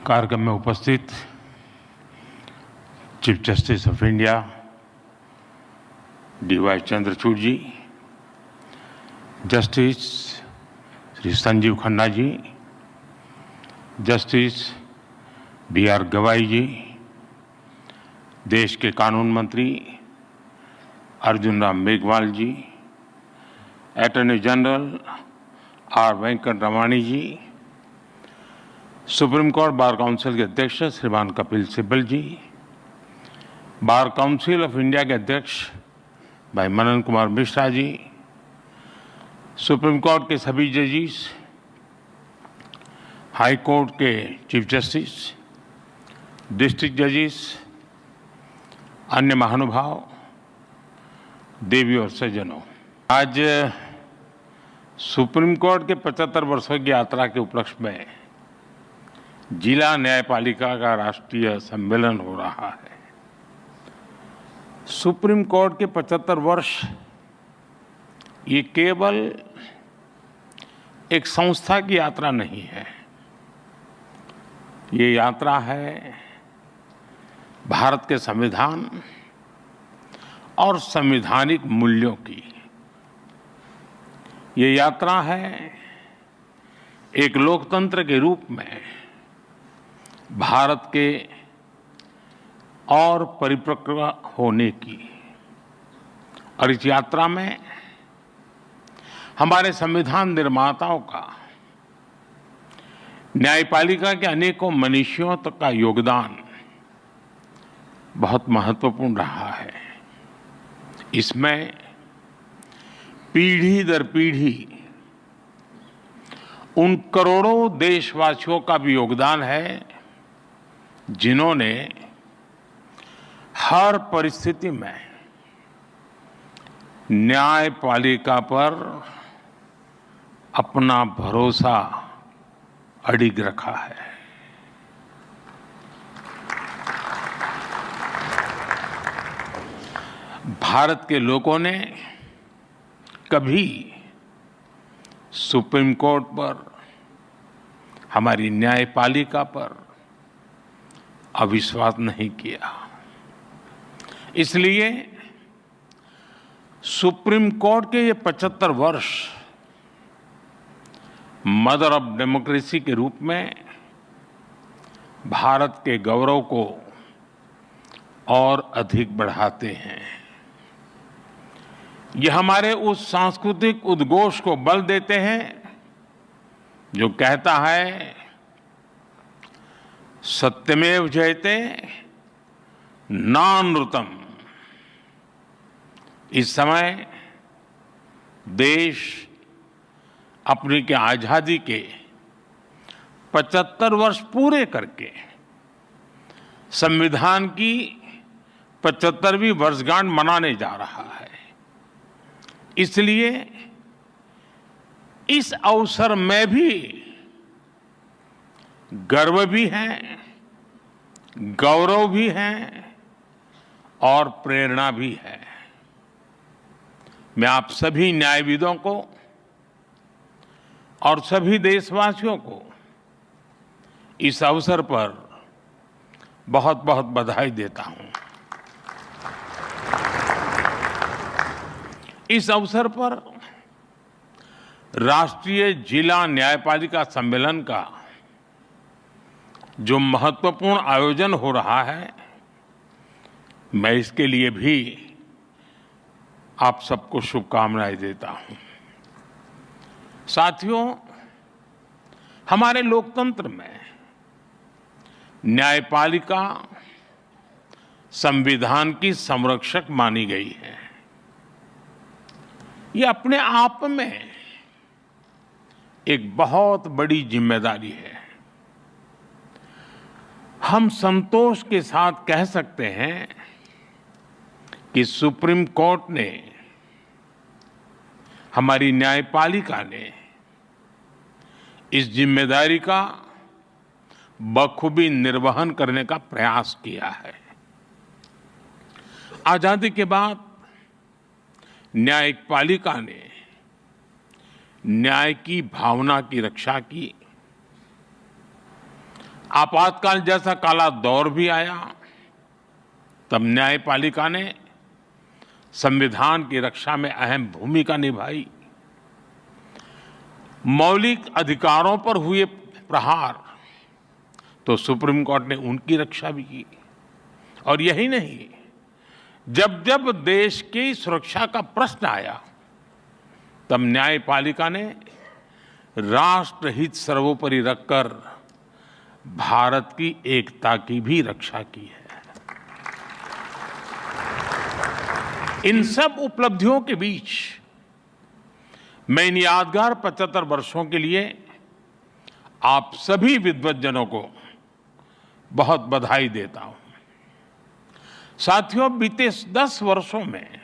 कार्यक्रम में उपस्थित chief justice of India D Y. Chandrachud ji, justice Shri Sanjiv Khanna ji, justice B R. Gavai ji, देश के कानून मंत्री Arjun Ram Meghwal ji, attorney general R. Venkat Ramani ji, supreme court bar council के अध्यक्ष Shriman Kapil Sibal ji, bar council of India के अध्यक्ष भाई मनन कुमार मिश्रा जी, सुप्रीम कोर्ट के सभी जजिस, हाई कोर्ट के चीफ जस्टिस, डिस्ट्रिक्ट जजिस, अन्य महानुभाव, देवी और सज्जनों, आज सुप्रीम कोर्ट के 75 वर्षों की यात्रा के उपलक्ष्य में जिला न्यायपालिका का राष्ट्रीय सम्मेलन हो रहा है। सुप्रीम कोर्ट के 75 वर्ष ये केवल एक संस्था की यात्रा नहीं है, ये यात्रा है भारत के संविधान और संवैधानिक मूल्यों की। ये यात्रा है एक लोकतंत्र के रूप में भारत के और परिपक्व होने की, और इस यात्रा में हमारे संविधान निर्माताओं का, न्यायपालिका के अनेकों मनीषियों तक का योगदान बहुत महत्वपूर्ण रहा है। इसमें पीढ़ी दर पीढ़ी उन करोड़ों देशवासियों का भी योगदान है जिन्होंने हर परिस्थिति में न्यायपालिका पर अपना भरोसा अडिग रखा है। भारत के लोगों ने कभी सुप्रीम कोर्ट पर, हमारी न्यायपालिका पर अविश्वास नहीं किया। इसलिए सुप्रीम कोर्ट के ये 75 वर्ष मदर ऑफ डेमोक्रेसी के रूप में भारत के गौरव को और अधिक बढ़ाते हैं। ये हमारे उस सांस्कृतिक उद्घोष को बल देते हैं जो कहता है सत्यमेव जयते नानृतम। इस समय देश अपनी के आजादी के 75 वर्ष पूरे करके संविधान की 75वीं वर्षगांठ मनाने जा रहा है। इसलिए इस अवसर में भी गर्व भी है, गौरव भी है और प्रेरणा भी है। मैं आप सभी न्यायविदों को और सभी देशवासियों को इस अवसर पर बहुत बहुत बधाई देता हूं। इस अवसर पर राष्ट्रीय जिला न्यायपालिका सम्मेलन का जो महत्वपूर्ण आयोजन हो रहा है, मैं इसके लिए भी आप सबको शुभकामनाएं देता हूं। साथियों, हमारे लोकतंत्र में न्यायपालिका संविधान की संरक्षक मानी गई है। ये अपने आप में एक बहुत बड़ी जिम्मेदारी है। हम संतोष के साथ कह सकते हैं कि सुप्रीम कोर्ट ने, हमारी न्यायपालिका ने इस जिम्मेदारी का बखूबी निर्वहन करने का प्रयास किया है। आजादी के बाद न्यायपालिका ने न्याय की भावना की रक्षा की। आपातकाल जैसा काला दौर भी आया, तब न्यायपालिका ने संविधान की रक्षा में अहम भूमिका निभाई। मौलिक अधिकारों पर हुए प्रहार तो सुप्रीम कोर्ट ने उनकी रक्षा भी की। और यही नहीं, जब जब देश की सुरक्षा का प्रश्न आया, तब न्यायपालिका ने राष्ट्रहित सर्वोपरि रखकर भारत की एकता की भी रक्षा की है। इन सब उपलब्धियों के बीच मैं इन यादगार 75 वर्षों के लिए आप सभी विद्वज्जनों को बहुत बधाई देता हूं। साथियों, बीते 10 वर्षों में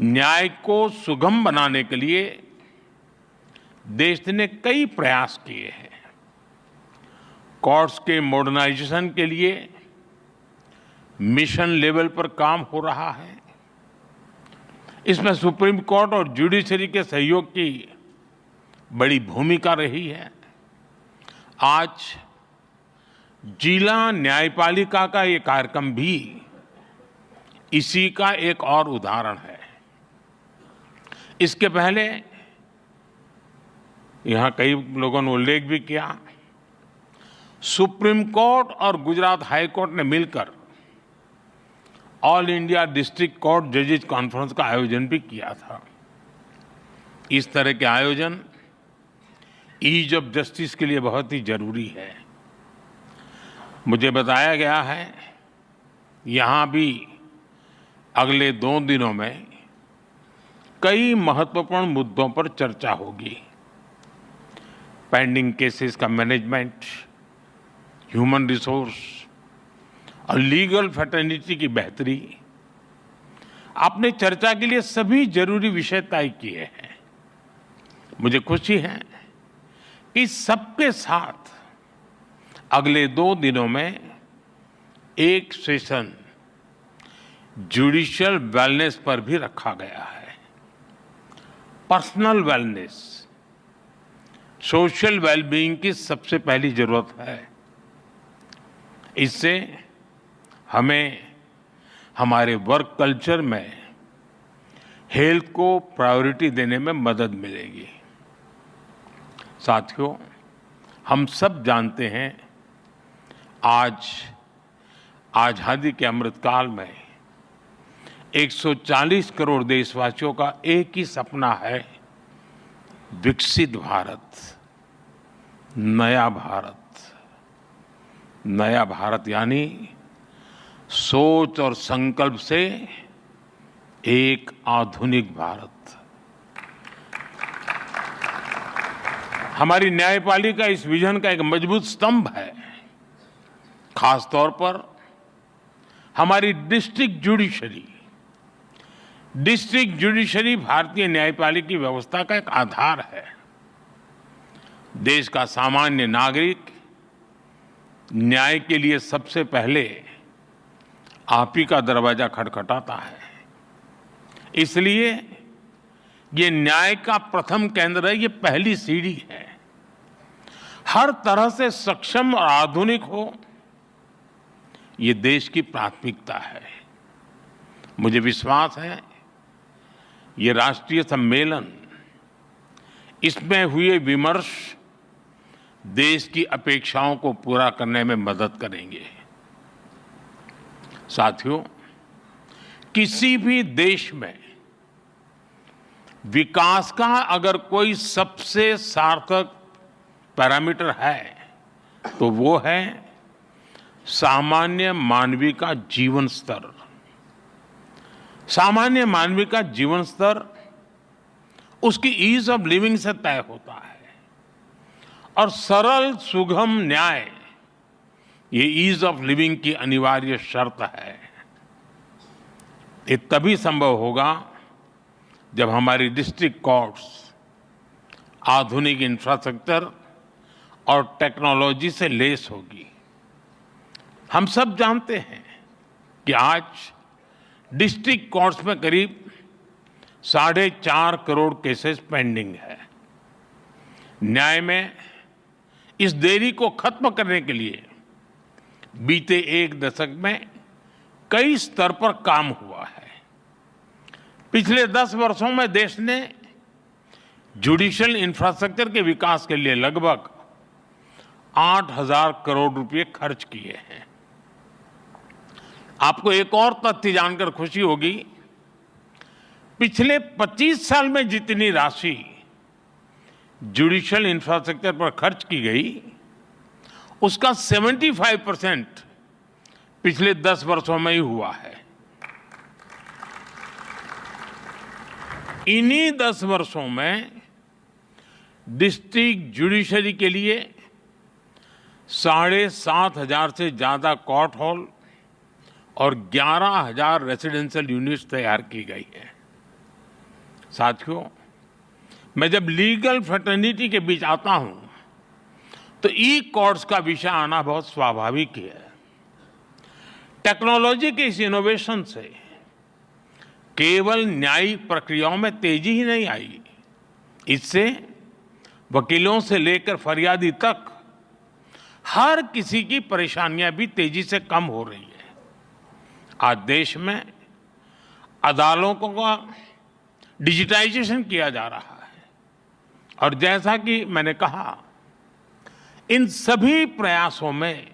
न्याय को सुगम बनाने के लिए देश ने कई प्रयास किए हैं। कोर्ट्स के मॉडर्नाइजेशन के लिए मिशन लेवल पर काम हो रहा है। इसमें सुप्रीम कोर्ट और जुडिशरी के सहयोग की बड़ी भूमिका रही है। आज जिला न्यायपालिका का ये कार्यक्रम भी इसी का एक और उदाहरण है। इसके पहले यहां कई लोगों ने उल्लेख भी किया, सुप्रीम कोर्ट और गुजरात हाई कोर्ट ने मिलकर ऑल इंडिया डिस्ट्रिक्ट कोर्ट जजेज कॉन्फ्रेंस का आयोजन भी किया था। इस तरह के आयोजन ईज ऑफ जस्टिस के लिए बहुत ही जरूरी है। मुझे बताया गया है यहां भी अगले 2 दिनों में कई महत्वपूर्ण मुद्दों पर चर्चा होगी। पेंडिंग केसेस का मैनेजमेंट, ह्यूमन रिसोर्स और लीगल फैटर्निटी की बेहतरी। आपने चर्चा के लिए सभी जरूरी विषय तय किए हैं। मुझे खुशी है कि सबके साथ अगले 2 दिनों में एक सेशन जुडिशियल वेलनेस पर भी रखा गया है। पर्सनल वेलनेस, सोशल वेलबीइंग की सबसे पहली जरूरत है। इससे हमें हमारे वर्क कल्चर में हेल्थ को प्रायोरिटी देने में मदद मिलेगी। साथियों, हम सब जानते हैं आज आजादी के अमृतकाल में 140 करोड़ देशवासियों का एक ही सपना है, विकसित भारत, नया भारत। नया भारत यानी सोच और संकल्प से एक आधुनिक भारत। हमारी न्यायपालिका इस विजन का एक मजबूत स्तंभ है। खास तौर पर हमारी डिस्ट्रिक्ट जुडिशरी भारतीय न्यायपालिका की व्यवस्था का एक आधार है। देश का सामान्य नागरिक न्याय के लिए सबसे पहले आप ही का दरवाजा खटखटाता है। इसलिए ये न्याय का प्रथम केंद्र है, ये पहली सीढ़ी है। हर तरह से सक्षम और आधुनिक हो, ये देश की प्राथमिकता है। मुझे विश्वास है ये राष्ट्रीय सम्मेलन, इसमें हुए विमर्श देश की अपेक्षाओं को पूरा करने में मदद करेंगे। साथियों, किसी भी देश में विकास का अगर कोई सबसे सार्थक पैरामीटर है तो वो है सामान्य मानवीय का जीवन स्तर। सामान्य मानवीय का जीवन स्तर उसकी ईज ऑफ लिविंग से तय होता है और सरल सुगम न्याय ये ईज ऑफ लिविंग की अनिवार्य शर्त है। ये तभी संभव होगा जब हमारी डिस्ट्रिक्ट कोर्ट्स आधुनिक इंफ्रास्ट्रक्चर और टेक्नोलॉजी से लैस होगी। हम सब जानते हैं कि आज डिस्ट्रिक्ट कोर्ट्स में करीब 4.5 करोड़ केसेस पेंडिंग है। न्याय में इस देरी को खत्म करने के लिए बीते एक दशक में कई स्तर पर काम हुआ है। पिछले 10 वर्षों में देश ने जुडिशियल इंफ्रास्ट्रक्चर के विकास के लिए लगभग 8,000 करोड़ रुपए खर्च किए हैं। आपको एक और तथ्य जानकर खुशी होगी, पिछले 25 साल में जितनी राशि जुडिशियल इंफ्रास्ट्रक्चर पर खर्च की गई, उसका 75% पिछले 10 वर्षों में ही हुआ है। इन्हीं 10 वर्षों में डिस्ट्रिक्ट जुडिशरी के लिए 7,500 से ज्यादा कोर्ट हॉल और 11,000 रेजिडेंशियल यूनिट्स तैयार की गई है। साथियों, मैं जब लीगल फ्रेटर्निटी के बीच आता हूं तो ई कोर्ट्स का विषय आना बहुत स्वाभाविक है। टेक्नोलॉजी के इस इनोवेशन से केवल न्यायिक प्रक्रियाओं में तेजी ही नहीं आई, इससे वकीलों से लेकर फरियादी तक हर किसी की परेशानियां भी तेजी से कम हो रही है। आज देश में अदालतों का डिजिटाइजेशन किया जा रहा है और जैसा कि मैंने कहा, इन सभी प्रयासों में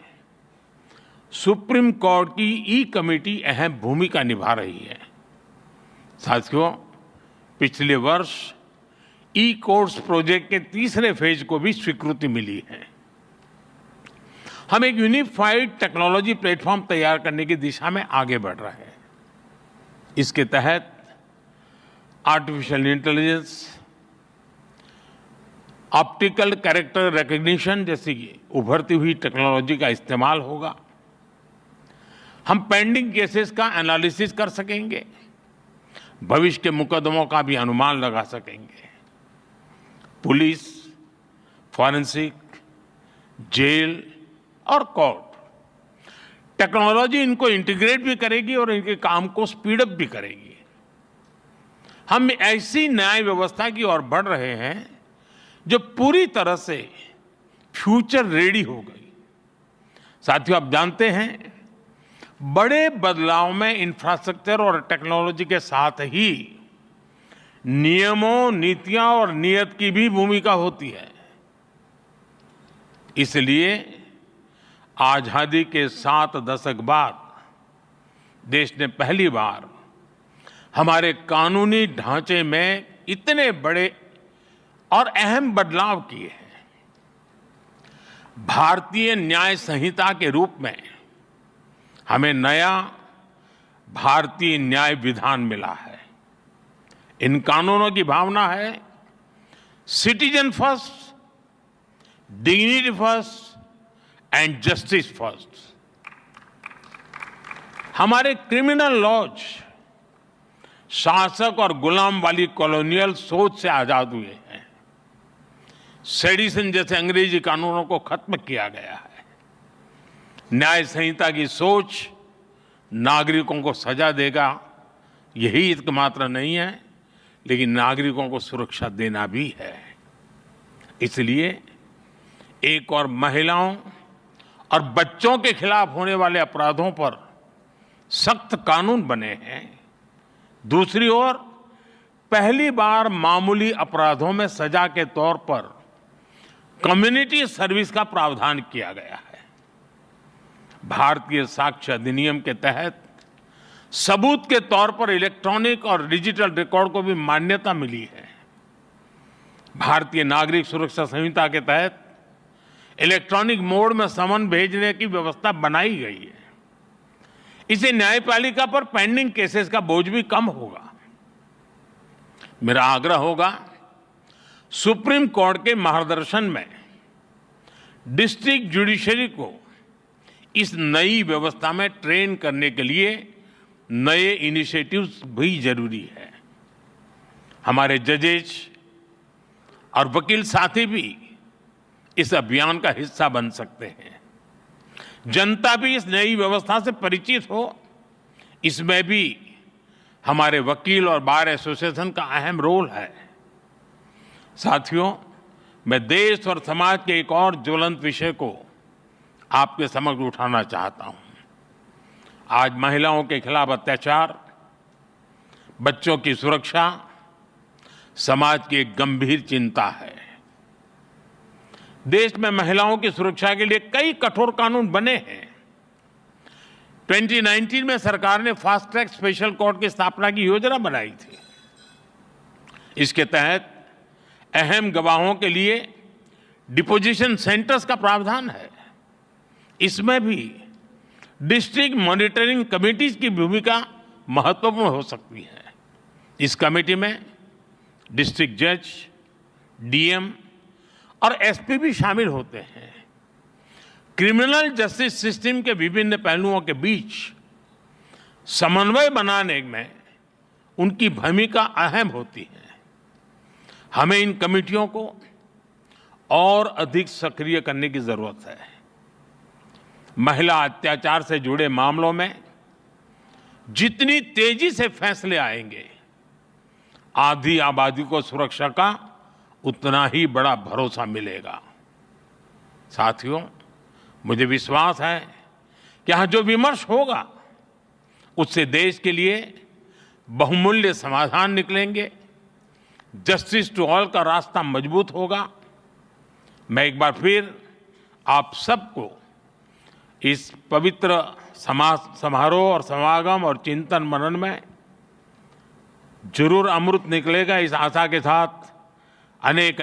सुप्रीम कोर्ट की ई कमेटी अहम भूमिका निभा रही है। साथियों, पिछले वर्ष ई कोर्ट्स प्रोजेक्ट के तीसरे फेज को भी स्वीकृति मिली है। हम एक यूनिफाइड टेक्नोलॉजी प्लेटफॉर्म तैयार करने की दिशा में आगे बढ़ रहे हैं। इसके तहत artificial intelligence, optical character recognition जैसी उभरती हुई टेक्नोलॉजी का इस्तेमाल होगा। हम पेंडिंग केसेस का एनालिसिस कर सकेंगे, भविष्य के मुकदमों का भी अनुमान लगा सकेंगे। पुलिस, फॉरेंसिक, जेल और कोर्ट टेक्नोलॉजी इनको इंटीग्रेट भी करेगी और इनके काम को स्पीड अप भी करेगी। हम ऐसी न्याय व्यवस्था की ओर बढ़ रहे हैं जो पूरी तरह से फ्यूचर रेडी हो गई। साथियों, आप जानते हैं, बड़े बदलाव में इंफ्रास्ट्रक्चर और टेक्नोलॉजी के साथ ही नियमों, नीतियां और नीयत की भी भूमिका होती है। इसलिए आजादी के 7 दशक बाद देश ने पहली बार हमारे कानूनी ढांचे में इतने बड़े और अहम बदलाव किए हैं। भारतीय न्याय संहिता के रूप में हमें नया भारतीय न्याय विधान मिला है। इन कानूनों की भावना है citizen first, dignity first and justice first. हमारे क्रिमिनल लॉज शासक और गुलाम वाली कॉलोनियल सोच से आजाद हुए हैं। सेडिशन जैसे अंग्रेजी कानूनों को खत्म किया गया है। न्याय संहिता की सोच नागरिकों को सजा देगा, यही एकमात्र नहीं है, लेकिन नागरिकों को सुरक्षा देना भी है। इसलिए एक और महिलाओं और बच्चों के खिलाफ होने वाले अपराधों पर सख्त कानून बने हैं। दूसरी ओर पहली बार मामूली अपराधों में सजा के तौर पर कम्युनिटी सर्विस का प्रावधान किया गया है। भारतीय साक्ष्य अधिनियम के तहत सबूत के तौर पर इलेक्ट्रॉनिक और डिजिटल रिकॉर्ड को भी मान्यता मिली है। भारतीय नागरिक सुरक्षा संहिता के तहत इलेक्ट्रॉनिक मोड में समन भेजने की व्यवस्था बनाई गई है। इससे न्यायपालिका पर पेंडिंग केसेस का बोझ भी कम होगा। मेरा आग्रह होगा, सुप्रीम कोर्ट के मार्गदर्शन में डिस्ट्रिक्ट जुडिशरी को इस नई व्यवस्था में ट्रेन करने के लिए नए इनिशिएटिव्स भी जरूरी है। हमारे जजेस और वकील साथी भी इस अभियान का हिस्सा बन सकते हैं। जनता भी इस नई व्यवस्था से परिचित हो, इसमें भी हमारे वकील और बार एसोसिएशन का अहम रोल है। साथियों, मैं देश और समाज के एक और ज्वलंत विषय को आपके समक्ष उठाना चाहता हूं। आज महिलाओं के खिलाफ अत्याचार, बच्चों की सुरक्षा समाज की एक गंभीर चिंता है। देश में महिलाओं की सुरक्षा के लिए कई कठोर कानून बने हैं। 2019 में सरकार ने फास्ट ट्रैक स्पेशल कोर्ट की स्थापना की योजना बनाई थी। इसके तहत अहम गवाहों के लिए डिपोजिशन सेंटर्स का प्रावधान है। इसमें भी डिस्ट्रिक्ट मॉनिटरिंग कमेटीज की भूमिका महत्वपूर्ण हो सकती है। इस कमेटी में डिस्ट्रिक्ट जज, डीएम और एसपी भी शामिल होते हैं। क्रिमिनल जस्टिस सिस्टम के विभिन्न पहलुओं के बीच समन्वय बनाने में उनकी भूमिका अहम होती है। हमें इन कमेटियों को और अधिक सक्रिय करने की जरूरत है। महिला अत्याचार से जुड़े मामलों में जितनी तेजी से फैसले आएंगे, आधी आबादी को सुरक्षा का उतना ही बड़ा भरोसा मिलेगा। साथियों, मुझे विश्वास है कि यहां जो विमर्श होगा उससे देश के लिए बहुमूल्य समाधान निकलेंगे। जस्टिस टू ऑल का रास्ता मजबूत होगा। मैं एक बार फिर आप सबको इस पवित्र समारोह और समागम और चिंतन मनन में जरूर अमृत निकलेगा, इस आशा के साथ अनेक